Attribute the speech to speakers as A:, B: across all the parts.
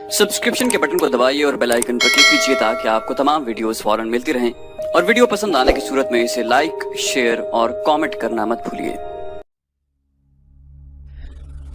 A: Subscription के button को दबाइए और बेल आइकन पर क्लिक कीजिए ताकि आपको तमाम वीडियोस फौरन मिलती रहें और वीडियो पसंद आने की सूरत में इसे लाइक, शेयर और कमेंट करना मत भूलिए।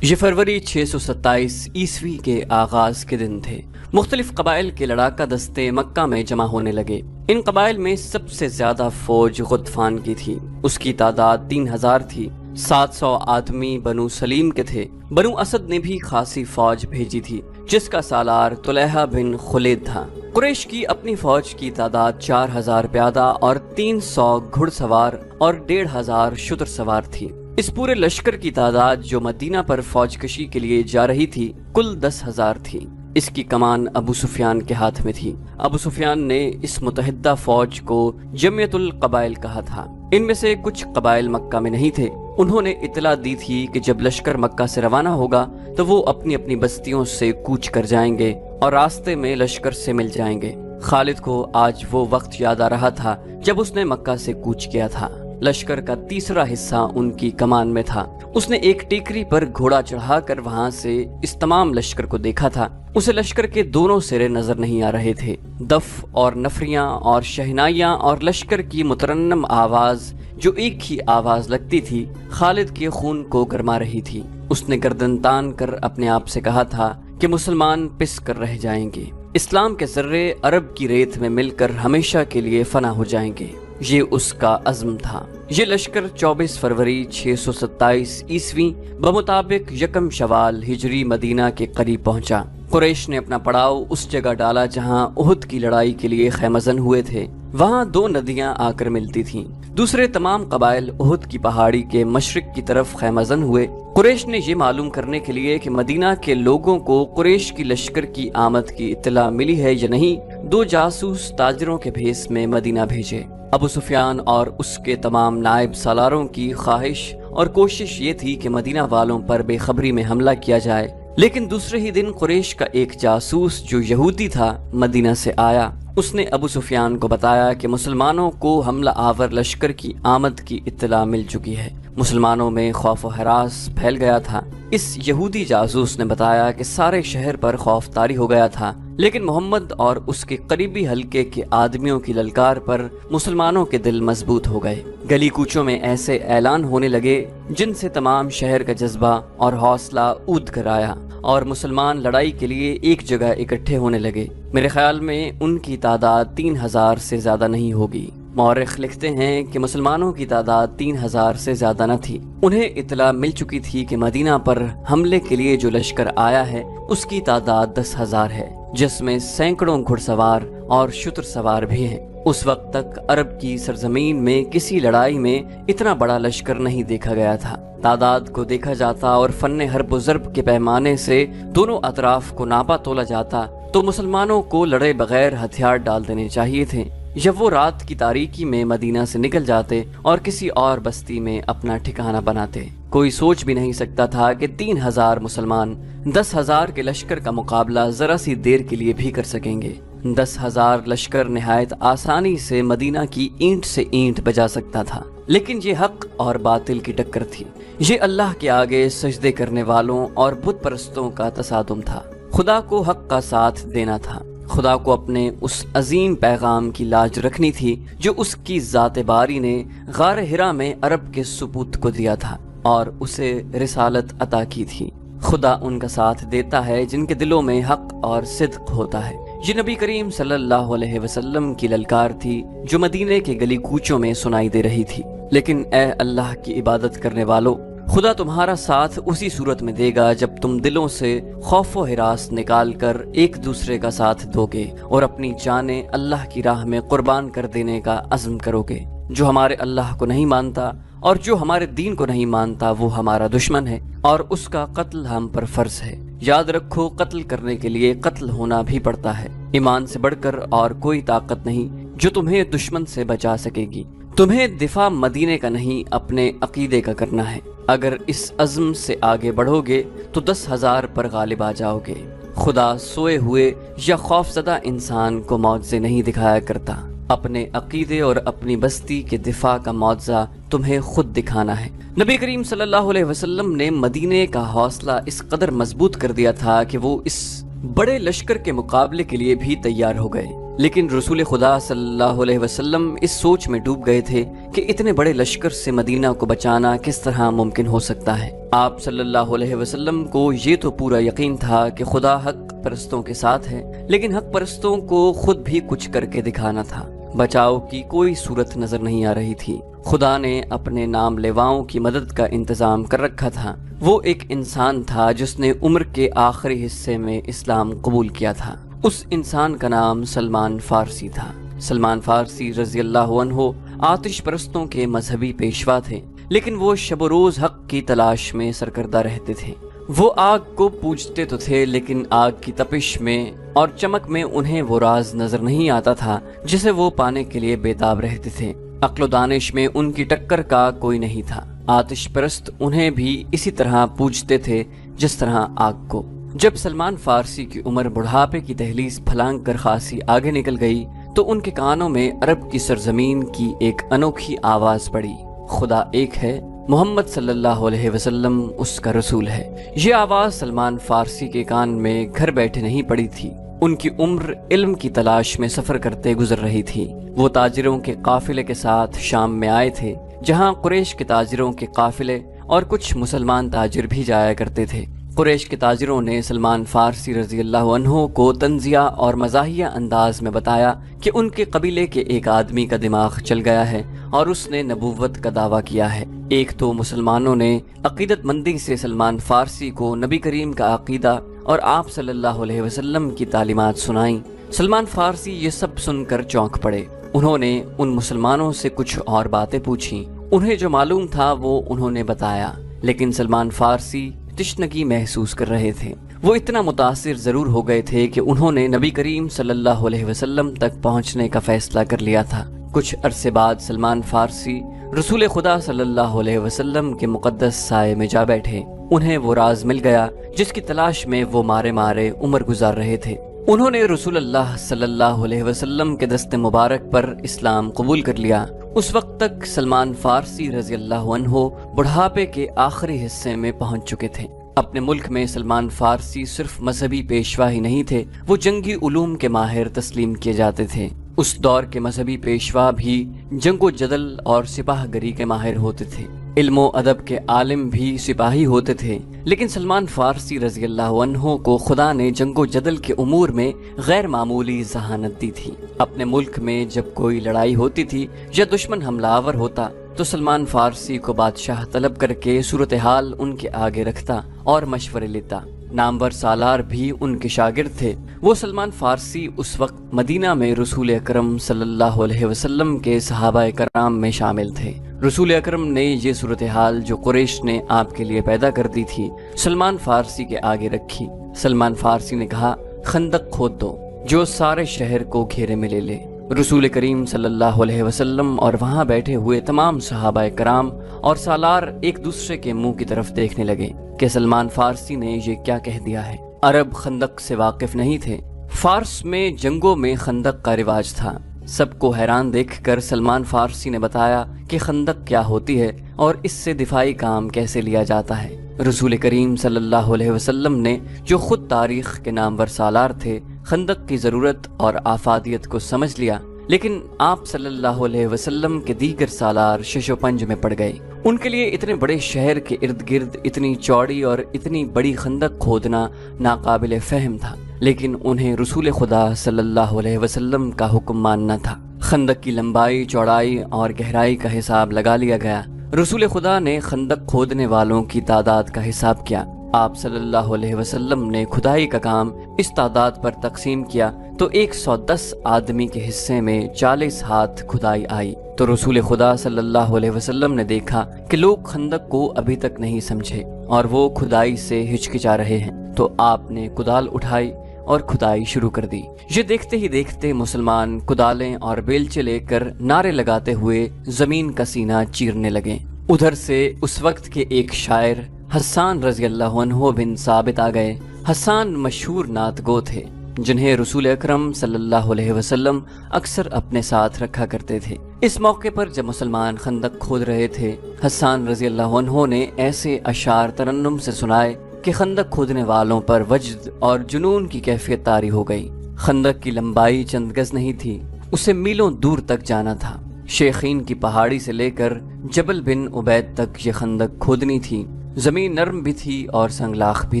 A: ये फरवरी 627 ईस्वी के आगाज के दिन थे। मुख्तलिफ कबाइल के लड़ाका दस्ते मक्का में जमा होने लगे। इन कबाइल में सबसे ज्यादा फौज गुतफान की थी। उसकी तादाद 3000 थी। 700 आदमी बनु सलीम के थे। बनु असद ने भी खासी फौज भेजी थी, जिसका सालार तुलैहा बिन खुलेद था। कुरैश की अपनी फौज की तादाद 4000 प्यादा और 300 घुड़सवार और 1500 शुतर सवार थी। इस पूरे लश्कर की तादाद जो मदीना पर फौज कशी के लिए जा रही थी कुल 10,000 थी। इसकी कमान अबू सुफियान के हाथ में थी। अबू सुफियान ने इस मुतहिदा फौज को जमियतुल कबाइल कहा था। इनमें से कुछ कबाइल मक्का में नहीं थे। उन्होंने इतला दी थी कि जब लश्कर मक्का से रवाना होगा तो वो अपनी अपनी बस्तियों से कूच कर जाएंगे और रास्ते में लश्कर से मिल जाएंगे। खालिद को आज वो वक्त याद आ रहा था जब उसने मक्का से कूच किया था। लश्कर का तीसरा हिस्सा उनकी कमान में था। उसने एक टेकरी पर घोड़ा चढ़ाकर वहां से इस तमाम लश्कर को देखा था। उसे लश्कर के दोनों सिरे नजर नहीं आ रहे थे। दफ और नफरियां और शहनाइयां और लश्कर की मुतरन्नम आवाज जो एक ही आवाज लगती थी खालिद के खून को गरमा रही थी। उसने गर्दन तान कर अपने आप से कहा था कि मुसलमान पिस कर रह जाएंगे। इस्लाम के जर्रे अरब की रेत में मिलकर हमेशा के लिए फना हो जाएंगे। ये उसका अज़्म था। ये लश्कर 24 फरवरी 627 ईस्वी बमुताबिक यकम शवाल हिजरी मदीना के करीब पहुंचा। कुरैश ने अपना पड़ाव उस जगह डाला जहां उहुद की लड़ाई के लिए खैमजन हुए थे। वहां दो नदियां आकर मिलती थीं। दूसरे तमाम कबाइल उहुद की पहाड़ी के मशरिक की तरफ खैमजन हुए। कुरैश ने ये मालूम करने के लिए कि मदीना के लोगों को कुरैश की लश्कर की आमद की इत्तला मिली है या नहीं, दो जासूस ताजरों के भेस में मदीना भेजे। अबू सुफियान और उसके तमाम नायब सालारों की ख्वाहिश और कोशिश ये थी कि मदीना वालों पर बेखबरी में हमला किया जाए। लेकिन दूसरे ही दिन कुरैश का एक जासूस जो यहूदी था मदीना से आया। उसने अबू सुफियान को बताया कि मुसलमानों को हमला आवर लश्कर की आमद की इत्तला मिल चुकी है। मुसलमानों में खौफ और हरास फैल गया था। इस यहूदी जासूस ने बताया कि सारे शहर पर खौफ तारी हो गया था, लेकिन मोहम्मद और उसके करीबी हल्के के आदमियों की ललकार पर मुसलमानों के दिल मजबूत हो गए। गली कूचों में ऐसे ऐलान होने लगे जिनसे तमाम शहर का जज्बा और हौसला ऊद कर आया और मुसलमान लड़ाई के लिए एक जगह इकट्ठे होने लगे। मेरे ख्याल में उनकी तादाद 3000 से ज्यादा नहीं होगी। मौरिख लिखते हैं कि मुसलमानों की तादाद 3000 से ज्यादा न थी। उन्हें इतला मिल चुकी थी कि मदीना पर हमले के लिए जो लश्कर आया है उसकी तादाद 10,000 है, जिसमें सैकड़ों घुड़सवार और शुतर सवार भी हैं। उस वक्त तक अरब की सरजमीन में किसी लड़ाई में इतना बड़ा लश्कर नहीं देखा गया था। तादाद को देखा जाता और फन्ने हर्ब ज़र्ब के पैमाने से दोनों अतराफ को नापा तोला जाता तो मुसलमानों को लड़े बगैर हथियार डाल देने चाहिए थे। जब वो रात की तारीकी में मदीना से निकल जाते और किसी और बस्ती में अपना ठिकाना बनाते। कोई सोच भी नहीं सकता था कि 3000 मुसलमान 10,000 के लश्कर का मुकाबला जरा सी देर के लिए भी कर सकेंगे। 10,000 लश्कर निहायत आसानी से मदीना की ईंट से ईंट बजा सकता था, लेकिन ये हक और बातिल की टक्कर थी। ये अल्लाह के आगे सजदे करने वालों और बुत परस्तों का तसादुम था। खुदा को हक का साथ देना था। खुदा को अपने उस अजीम पैगाम की लाज रखनी थी जो उसकी ज़ाते बारी ने गार हिरा में अरब के सुपूत को दिया था और उसे रिसालत अता की थी। खुदा उनका साथ देता है जिनके दिलों में हक और सिद्क होता है। ये नबी करीम सल्लल्लाहु अलैहि वसल्लम की ललकार थी जो मदीने के गली कूचों में सुनाई दे रही थी। लेकिन ए अल्लाह की इबादत करने वालों, खुदा तुम्हारा साथ उसी सूरत में देगा जब तुम दिलों से खौफ व हिरास निकाल कर एक दूसरे का साथ दोगे और अपनी जानें अल्लाह की राह में कुर्बान कर देने का अज़्म करोगे। जो हमारे अल्लाह को नहीं मानता और जो हमारे दीन को नहीं मानता वो हमारा दुश्मन है और उसका कत्ल हम पर फर्ज है। याद रखो, कत्ल करने के लिए कत्ल होना भी पड़ता है। ईमान से बढ़कर और कोई ताकत नहीं जो तुम्हें दुश्मन से बचा सकेगी। तुम्हें दिफा मदीने का नहीं अपने अकीदे का करना है। अगर इस अज़्म से आगे बढ़ोगे तो 10,000 पर गालिब आ जाओगे। खुदा सोए हुए या खौफजदा इंसान को मौज़े नहीं दिखाया करता। अपने अकीदे और अपनी बस्ती के दिफा का मौज़ा तुम्हें खुद दिखाना है। नबी करीम सल्लल्लाहु अलैहि वसल्लम ने मदीने का हौसला इस कदर मजबूत कर दिया था कि वो इस बड़े लश्कर के मुकाबले के लिए भी तैयार हो गए, लेकिन रसूल खुदा सल्लल्लाहु अलैहि वसल्लम इस सोच में डूब गए थे कि इतने बड़े लश्कर से मदीना को बचाना किस तरह मुमकिन हो सकता है। आप सल्लल्लाहु अलैहि वसल्लम को ये तो पूरा यकीन था कि खुदा हक परस्तों के साथ है, लेकिन हक परस्तों को खुद भी कुछ करके दिखाना था। बचाव की कोई सूरत नजर नहीं आ रही थी। खुदा ने अपने नाम लेवाओं की मदद का इंतजाम कर रखा था। वो एक इंसान था जिसने उम्र के आखिरी हिस्से में इस्लाम कबूल किया था। उस इंसान का नाम सलमान फारसी था। सलमान फारसी रज़ियल्लाहु अन्हु आतिश परस्तों के मजहबी पेशवा थे, लेकिन वो शब रोज हक की तलाश में सरकर्दा रहते थे। वो आग को पूजते तो थे, लेकिन आग की तपिश में और चमक में उन्हें वो राज नजर नहीं आता था जिसे वो पाने के लिए बेताब रहते थे। अक्ल दानिश में उनकी टक्कर का कोई नहीं था। आतिश परस्त उन्हें भी इसी तरह पूजते थे जिस तरह आग को। जब सलमान फारसी की उम्र बुढ़ापे की दहलीज फलांग कर खासी आगे निकल गई तो उनके कानों में अरब की सरजमीन की एक अनोखी आवाज पड़ी, खुदा एक है, मोहम्मद सल्लल्लाहु अलैहि वसल्लम उसका रसूल है। ये आवाज सलमान फारसी के कान में घर बैठे नहीं पड़ी थी। उनकी उम्र इल्म की तलाश में सफर करते गुजर रही थी। वो ताजिरों के काफिले के साथ शाम में आए थे, जहां कुरैश के ताजिरों के काफिले और कुछ मुसलमान ताजिर भी जाया करते थे। कुरैश के ताजिरों ने सलमान फारसी रज़ियल्लाहु अन्हु को तंजिया और मज़ाहिया अंदाज में बताया कि उनके कबीले के एक आदमी का दिमाग चल गया है और उसने नबूवत का दावा किया है। एक तो मुसलमानों ने अकीदतमंदी से सलमान फारसी को नबी करीम का अकीदा और आप सल्लल्लाहु अलैहि वसल्लम की तालीमात सुनाई। सलमान फारसी ये सब सुनकर चौंक पड़े। उन्होंने उन मुसलमानों से कुछ और बातें पूछी। उन्हें जो मालूम था वो उन्होंने बताया, लेकिन सलमान फारसी तिश्नगी महसूस कर रहे थे। वो इतना मुतासिर जरूर हो गए थे कि उन्होंने नबी करीम सल्लल्लाहु अलैहि वसल्लम तक पहुंचने का फैसला कर लिया था। कुछ अरसे बाद सलमान फारसी रसूल खुदा सल्लल्लाहु अलैहि वसल्लम के मुकद्दस साये में जा बैठे। उन्हें वो राज मिल गया जिसकी तलाश में वो मारे मारे उम्र गुजार रहे थे। उन्होंने रसूलुल्लाह सल्लल्लाहु अलैहि वसल्लम के दस्ते मुबारक पर इस्लाम कबूल कर लिया। उस वक्त तक सलमान फारसी रज़ियल्लाहु अन्हु बुढ़ापे के आखिरी हिस्से में पहुंच चुके थे। अपने मुल्क में सलमान फारसी सिर्फ मजहबी पेशवा ही नहीं थे, वो जंगी उलूम के माहिर तस्लीम किए जाते थे। उस दौर के मजहबी पेशवा भी जंगो जदल और सिपाहगरी के माहिर होते थे। इल्मो अदब के आलिम भी सिपाही होते थे, लेकिन सलमान फारसी रज़ियल्लाहु अन्हु को खुदा ने जंगो जदल के उमूर में गैर मामूली ज़हानत दी थी। अपने मुल्क में जब कोई लड़ाई होती थी या दुश्मन हमलावर होता तो सलमान फारसी को बादशाह तलब करके सूरत हाल उनके आगे रखता और मशवरे लेता। नामवर सालार भी उनके शागिर्द थे। वो सलमान फारसी उस वक्त मदीना में रसूल अकरम सल्लल्लाहु अलैहि वसल्लम के सहाबा कराम में शामिल थे। रसूल अकरम ने ये सूरत हाल जो कुरैश ने आपके लिए पैदा कर दी थी सलमान फारसी के आगे रखी। सलमान फारसी ने कहा, खंदक खोद दो जो सारे शहर को घेरे में ले ले। रसूल करीम सल्लल्लाहु अलैहि वसल्लम और वहाँ बैठे हुए तमाम सहाबा कराम और सालार एक दूसरे के मुंह की तरफ देखने लगे कि सलमान फारसी ने ये क्या कह दिया है। अरब खंदक से वाकिफ नहीं थे। फारस में जंगों में खंदक का रिवाज था। सबको हैरान देखकर सलमान फारसी ने बताया कि खंदक क्या होती है और इससे दिफाई काम कैसे लिया जाता है। रसूल करीम सल्लल्लाहु अलैहि वसल्लम ने जो खुद तारीख के नामवर सालार थे खंदक की जरूरत और आफादियत को समझ लिया, लेकिन आप सल्लल्लाहु अलैहि वसल्लम के दीगर सालार शशोपंज में पड़ गए। उनके लिए इतने बड़े शहर के इर्द गिर्द इतनी चौड़ी और इतनी बड़ी खंदक खोदना नाकाबिले फहम था, लेकिन उन्हें रसूल खुदा सल्लल्लाहु अलैहि वसल्लम का हुक्म मानना था। खंदक की लंबाई, चौड़ाई और गहराई का हिसाब लगा लिया गया। रसूल खुदा ने खंदक खोदने वालों की तादाद का हिसाब किया। आप सल्लल्लाहु अलैहि वसल्लम ने खुदाई का काम इस तादाद पर तकसीम किया तो 110 आदमी के हिस्से में 40 हाथ खुदाई आई। तो रसूल खुदा सल्लल्लाहु अलैहि वसल्लम ने देखा कि लोग खंदक को अभी तक नहीं समझे और वो खुदाई से हिचकिचा रहे हैं, तो आपने कुदाल उठाई और खुदाई शुरू कर दी। ये देखते ही देखते मुसलमान कुदालें और बेलचे लेकर नारे लगाते हुए जमीन का सीना चीरने लगे। उधर से उस वक्त के एक शायर हस्सान रज़ियल्लाहु अन्हु बिन साबित आ गए। हस्सान मशहूर नातगो थे जिन्हें रसूल अकरम सल्लल्लाहु अलैहि वसल्लम अक्सर अपने साथ रखा करते थे। इस मौके पर जब मुसलमान खंदक खोद रहे थे, हस्सान रज़ियल्लाहु अन्हु ने ऐसे अशार तरन्नुम से सुनाए کہ خندق کھودنے والوں پر وجد اور جنون کی کیفیت طاری ہو گئی۔ خندق کی لمبائی چند گز نہیں تھی، اسے میلوں دور تک جانا تھا۔ شیخین کی پہاڑی سے لے کر جبل بن عبید تک یہ خندق کھودنی تھی۔ زمین نرم بھی تھی اور سنگلاخ بھی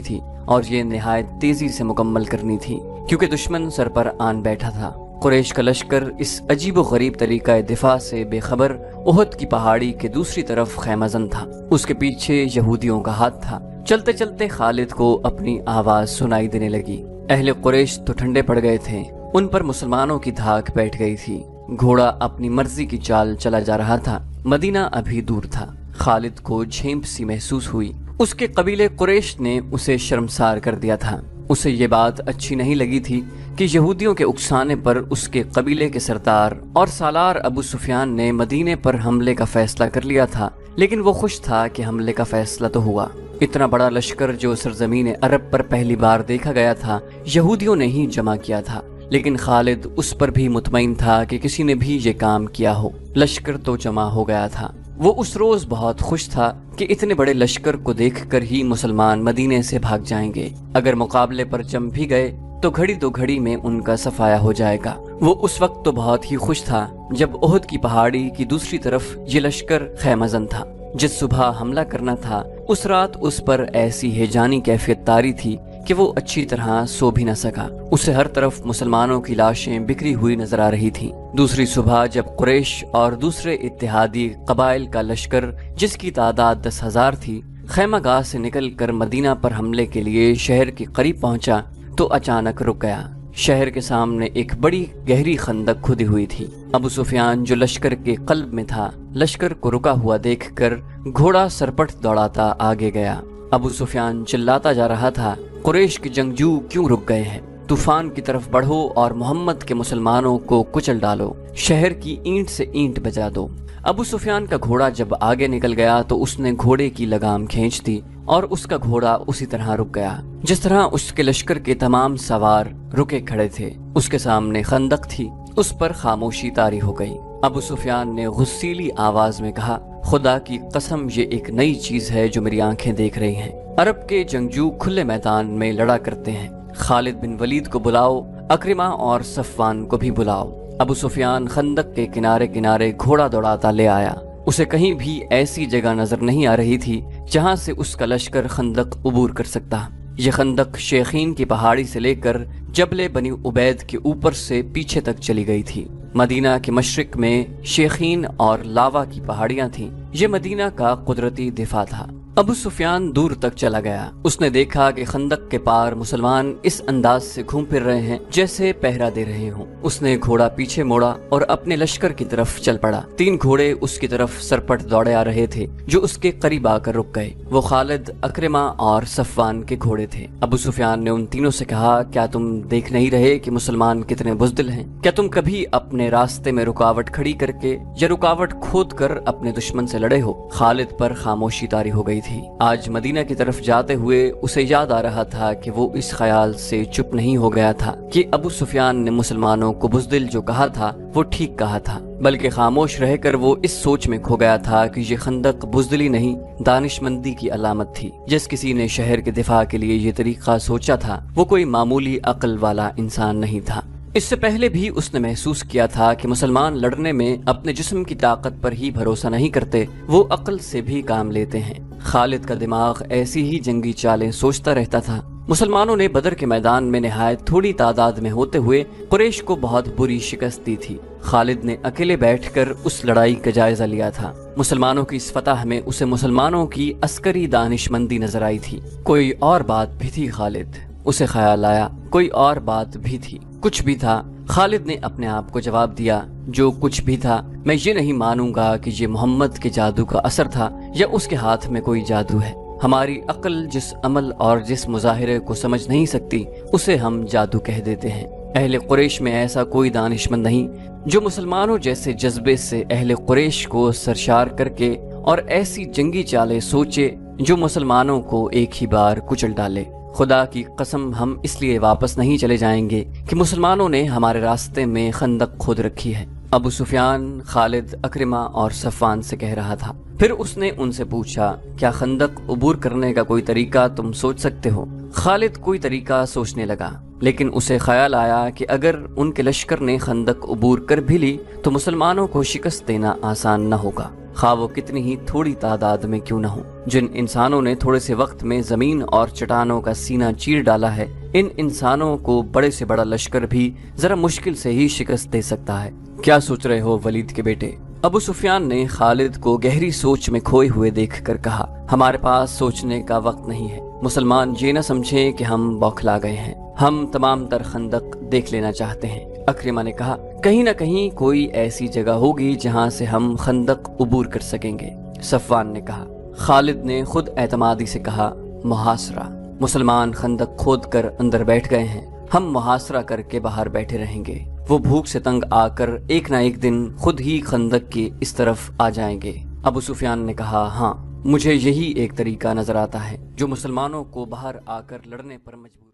A: تھی، اور یہ نہایت تیزی سے مکمل کرنی تھی کیونکہ دشمن سر پر آن بیٹھا تھا۔ قریش کا لشکر اس عجیب و غریب طریقہ دفاع سے بے خبر احد کی پہاڑی کے دوسری طرف خیمہ زن تھا۔ اس کے پیچھے یہودیوں کا ہاتھ تھا۔ چلتے چلتے خالد کو اپنی آواز سنائی دینے لگی۔ اہل قریش تو ٹھنڈے پڑ گئے تھے، ان پر مسلمانوں کی دھاک بیٹھ گئی تھی۔ گھوڑا اپنی مرضی کی چال چلا جا رہا تھا۔ مدینہ ابھی دور تھا۔ خالد کو جھیمپ سی محسوس ہوئی۔ اس کے قبیلے قریش نے اسے شرمسار کر دیا تھا۔ اسے یہ بات اچھی نہیں لگی تھی کہ یہودیوں کے اکسانے پر اس کے قبیلے کے سردار اور سالار ابو سفیان نے مدینے پر حملے کا فیصلہ کر لیا تھا، لیکن وہ خوش تھا کہ حملے کا فیصلہ تو ہوا۔ اتنا بڑا لشکر جو سرزمین عرب پر پہلی بار دیکھا گیا تھا، یہودیوں نے ہی جمع کیا تھا، لیکن خالد اس پر بھی مطمئن تھا کہ کسی نے بھی یہ کام کیا ہو۔ لشکر تو جمع ہو گیا تھا۔ وہ اس روز بہت خوش تھا کہ اتنے بڑے لشکر کو دیکھ کر ہی مسلمان مدینے سے بھاگ جائیں گے۔ اگر مقابلے پر جم بھی گئے تو گھڑی دو گھڑی میں ان کا صفایا ہو جائے گا۔ وہ اس وقت تو بہت ہی خوش تھا جب احد کی پہاڑی کی دوسری طرف یہ لشکر خیمہ زن تھا۔ جس صبح حملہ کرنا تھا اس رات اس پر ایسی ہیجانی کیفیت طاری تھی کہ وہ اچھی طرح سو بھی نہ سکا۔ اسے ہر طرف مسلمانوں کی لاشیں بکھری ہوئی نظر آ رہی تھیں۔ دوسری صبح جب قریش اور دوسرے اتحادی قبائل کا لشکر جس کی تعداد 10,000 تھی خیمہ گاہ سے نکل کر مدینہ پر حملے کے لیے شہر کے قریب پہنچا تو اچانک رک گیا۔ شہر کے سامنے ایک بڑی گہری خندق کھدی ہوئی تھی۔ ابو سفیان جو لشکر کے قلب میں تھا، لشکر کو رکا ہوا دیکھ کر گھوڑا سرپٹ دوڑاتا آگے گیا۔ ابو سفیان چلاتا جا رہا تھا، قریش کے جنگجو کیوں رک گئے ہیں؟ طوفان کی طرف بڑھو اور محمد کے مسلمانوں کو کچل ڈالو، شہر کی اینٹ سے اینٹ بجا دو۔ ابو سفیان کا گھوڑا جب آگے نکل گیا تو اس نے گھوڑے کی لگام کھینچ دی اور اس کا گھوڑا اسی طرح رک گیا جس طرح اس کے لشکر کے تمام سوار رکے کھڑے تھے۔ اس کے سامنے خندق تھی، اس پر خاموشی طاری ہو گئی۔ ابو سفیان نے غصیلی آواز میں کہا، خدا کی قسم یہ ایک نئی چیز ہے جو میری آنکھیں دیکھ رہی ہیں۔ عرب کے جنگجو کھلے میدان میں لڑا کرتے ہیں۔ خالد بن ولید کو بلاؤ، اکرمہ اور صفوان کو بھی بلاؤ۔ ابو سفیان خندق کے کنارے کنارے گھوڑا دوڑاتا لے آیا۔ اسے کہیں بھی ایسی جگہ نظر نہیں آ رہی تھی جہاں سے اس کا لشکر خندق عبور کر سکتا۔ یہ خندق شیخین کی پہاڑی سے لے کر جبل بنی عبید کے اوپر سے پیچھے تک چلی گئی تھی۔ مدینہ کے مشرق میں شیخین اور لاوا کی پہاڑیاں تھیں۔ یہ مدینہ کا قدرتی دفاع تھا۔ ابو سفیان دور تک چلا گیا۔ اس نے دیکھا کہ خندق کے پار مسلمان اس انداز سے گھوم پھر رہے ہیں جیسے پہرا دے رہے ہوں۔ اس نے گھوڑا پیچھے موڑا اور اپنے لشکر کی طرف چل پڑا۔ 3 گھوڑے اس کی طرف سرپٹ دوڑے آ رہے تھے جو اس کے قریب آ کر رک گئے۔ وہ خالد، اکرمہ اور صفوان کے گھوڑے تھے۔ ابو سفیان نے ان تینوں سے کہا، کیا تم دیکھ نہیں رہے کہ مسلمان کتنے بزدل ہیں؟ کیا تم کبھی اپنے راستے میں رکاوٹ کھڑی کر کے یا رکاوٹ کھود کر اپنے دشمن سے لڑے ہو؟ خالد پر خاموشی طاری ہو گئی تھی۔ آج مدینہ کی طرف جاتے ہوئے اسے یاد آ رہا تھا کہ وہ اس خیال سے چپ نہیں ہو گیا تھا کہ ابو سفیان نے مسلمانوں کو بزدل جو کہا تھا وہ ٹھیک کہا تھا، بلکہ خاموش رہ کر وہ اس سوچ میں کھو گیا تھا کہ یہ خندق بزدلی نہیں، دانش مندی کی علامت تھی۔ جس کسی نے شہر کے دفاع کے لیے یہ طریقہ سوچا تھا وہ کوئی معمولی عقل والا انسان نہیں تھا۔ اس سے پہلے بھی اس نے محسوس کیا تھا کہ مسلمان لڑنے میں اپنے جسم کی طاقت پر ہی بھروسہ نہیں کرتے، وہ عقل سے بھی کام لیتے ہیں۔ خالد کا دماغ ایسی ہی جنگی چالیں سوچتا رہتا تھا۔ مسلمانوں نے بدر کے میدان میں نہایت تھوڑی تعداد میں ہوتے ہوئے قریش کو بہت بری شکست دی تھی۔ خالد نے اکیلے بیٹھ کر اس لڑائی کا جائزہ لیا تھا۔ مسلمانوں کی اس فتح میں اسے مسلمانوں کی عسکری دانش مندی نظر آئی تھی۔ کوئی اور بات بھی تھی خالد، اسے خیال آیا، کوئی اور بات بھی تھی۔ کچھ بھی تھا، خالد نے اپنے آپ کو جواب دیا، جو کچھ بھی تھا میں یہ نہیں مانوں گا کہ یہ محمد کے جادو کا اثر تھا یا اس کے ہاتھ میں کوئی جادو ہے۔ ہماری عقل جس عمل اور جس مظاہرے کو سمجھ نہیں سکتی اسے ہم جادو کہہ دیتے ہیں۔ اہل قریش میں ایسا کوئی دانشمند نہیں جو مسلمانوں جیسے جذبے سے اہل قریش کو سرشار کر کے اور ایسی جنگی چالیں سوچے جو مسلمانوں کو ایک ہی بار کچل ڈالے۔ خدا کی قسم ہم اس لیے واپس نہیں چلے جائیں گے کہ مسلمانوں نے ہمارے راستے میں خندق کھود رکھی ہے۔ ابو سفیان خالد، اکرمہ اور صفوان سے کہہ رہا تھا۔ پھر اس نے ان سے پوچھا، کیا خندق عبور کرنے کا کوئی طریقہ تم سوچ سکتے ہو؟ خالد کوئی طریقہ سوچنے لگا، لیکن اسے خیال آیا کہ اگر ان کے لشکر نے خندق عبور کر بھی لی تو مسلمانوں کو شکست دینا آسان نہ ہوگا، خواہ وہ کتنی ہی تھوڑی تعداد میں کیوں نہ ہو۔ جن انسانوں نے تھوڑے سے وقت میں زمین اور چٹانوں کا سینہ چیر ڈالا ہے، ان انسانوں کو بڑے سے بڑا لشکر بھی ذرا مشکل سے ہی شکست دے سکتا ہے۔ کیا سوچ رہے ہو ولید کے بیٹے؟ ابو سفیان نے خالد کو گہری سوچ میں کھوئے ہوئے دیکھ کر کہا، ہمارے پاس سوچنے کا وقت نہیں ہے، مسلمان یہ نہ سمجھیں کہ ہم بوکھلا گئے ہیں، ہم تمام تر خندق دیکھ لینا چاہتے ہیں۔ اکرمہ نے کہا، کہیں نہ کہیں کوئی ایسی جگہ ہوگی جہاں سے ہم خندق عبور کر سکیں گے۔ صفوان نے کہا۔ خالد نے خود اعتمادی سے کہا، محاصرہ، مسلمان خندق کھود کر اندر بیٹھ گئے ہیں، ہم محاصرہ کر کے باہر بیٹھے رہیں گے، وہ بھوک سے تنگ آ کر ایک نہ ایک دن خود ہی خندق کی اس طرف آ جائیں گے۔ ابو سفیان نے کہا، ہاں، مجھے یہی ایک طریقہ نظر آتا ہے جو مسلمانوں کو باہر آ کر لڑنے پر مجبور